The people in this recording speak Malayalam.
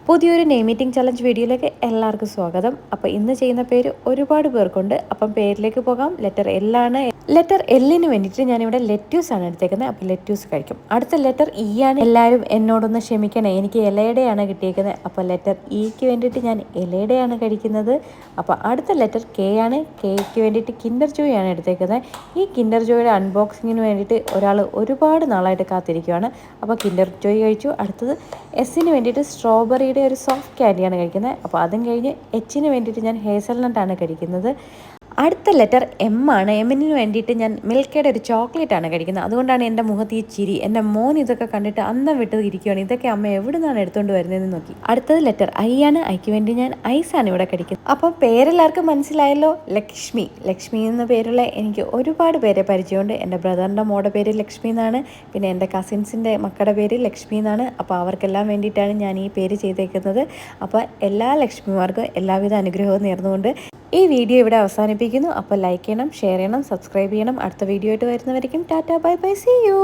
പുതിയൊരു നെയിം മീറ്റിംഗ് ചലഞ്ച് വീഡിയോയിലേക്ക് എല്ലാവർക്കും സ്വാഗതം. അപ്പോൾ ഇന്ന് ചെയ്യുന്ന പേര് ഒരുപാട് പേർക്കുണ്ട്. അപ്പം പേരിലേക്ക് പോകാം. ലെറ്റർ എൽ ആണ്. ലെറ്റർ എല്ലിന് വേണ്ടിയിട്ട് ഞാനിവിടെ ലെറ്റ്യൂസ് ആണ് എടുത്തേക്കുന്നത്. അപ്പോൾ ലെറ്റ്യൂസ് കഴിക്കും. അടുത്ത ലെറ്റർ ഇ ആണ്. എല്ലാവരും എന്നോടൊന്ന് ക്ഷമിക്കണേ, എനിക്ക് ഇലയുടെയാണ് കിട്ടിയേക്കുന്നത്. അപ്പോൾ ലെറ്റർ ഇക്ക് വേണ്ടിയിട്ട് ഞാൻ ഇലയുടെയാണ് കഴിക്കുന്നത്. അപ്പോൾ അടുത്ത ലെറ്റർ കെ ആണ്. കെക്ക് വേണ്ടിയിട്ട് കിൻഡർ ജോയ് ആണ് എടുത്തേക്കുന്നത്. ഈ കിൻഡർ ജോയുടെ അൺബോക്സിങ്ങിന് വേണ്ടിയിട്ട് ഒരാൾ ഒരുപാട് നാളായിട്ട് കാത്തിരിക്കുകയാണ്. അപ്പോൾ കിൻഡർ ജോയ് കഴിച്ചു. അടുത്തത് എസ്സിന് വേണ്ടിയിട്ട് സ്ട്രോബെറിയുടെ ഒരു സോഫ്റ്റ് ക്യാൻഡിയാണ് കഴിക്കുന്നത്. അപ്പോൾ അതും കഴിഞ്ഞ് എച്ചിന് വേണ്ടിയിട്ട് ഞാൻ ഹേസൽനട്ടാണ് കഴിക്കുന്നത്. അടുത്ത ലെറ്റർ എം ആണ്. എമ്മിന് വേണ്ടിയിട്ട് ഞാൻ മിൽക്കയുടെ ഒരു ചോക്ലേറ്റ് ആണ് കഴിക്കുന്നത്. അതുകൊണ്ടാണ് എൻ്റെ മുഖത്ത് ഈ ചിരി. എൻ്റെ മോൻ ഇതൊക്കെ കണ്ടിട്ട് അന്തം വിട്ട് ഇരിക്കുകയാണ്. ഇതൊക്കെ അമ്മ എവിടെ നിന്നാണ് എടുത്തുകൊണ്ട് വരുന്നതെന്ന് നോക്കി. അടുത്തത് ലെറ്റർ ഐ ആണ്. ഐക്ക് വേണ്ടി ഞാൻ ഐസാണ് ഇവിടെ കഴിക്കുന്നത്. അപ്പോൾ പേരെല്ലാവർക്കും മനസ്സിലായല്ലോ, ലക്ഷ്മി. ലക്ഷ്മി എന്ന പേരുള്ള എനിക്ക് ഒരുപാട് പേരെ പരിചയമുണ്ട്. എൻ്റെ ബ്രദറിൻ്റെ മോടെ പേര് ലക്ഷ്മി എന്നാണ്. പിന്നെ എൻ്റെ കസിൻസിൻ്റെ മക്കളുടെ പേര് ലക്ഷ്മി എന്നാണ്. അപ്പോൾ അവർക്കെല്ലാം വേണ്ടിയിട്ടാണ് ഞാൻ ഈ പേര് ചെയ്തേക്കുന്നത്. അപ്പോൾ എല്ലാ ലക്ഷ്മിമാർക്കും എല്ലാവിധ അനുഗ്രഹവും നേർന്നുകൊണ്ട് ഈ വീഡിയോ ഇവിടെ അവസാനിപ്പിക്കുന്നു. അപ്പോൾ ലൈക്ക് ചെയ്യണം, ഷെയർ ചെയ്യണം, സബ്സ്ക്രൈബ് ചെയ്യണം. അടുത്ത വീഡിയോ ആയിട്ട് വരുന്നവരേക്കും tata, bye bye, see U.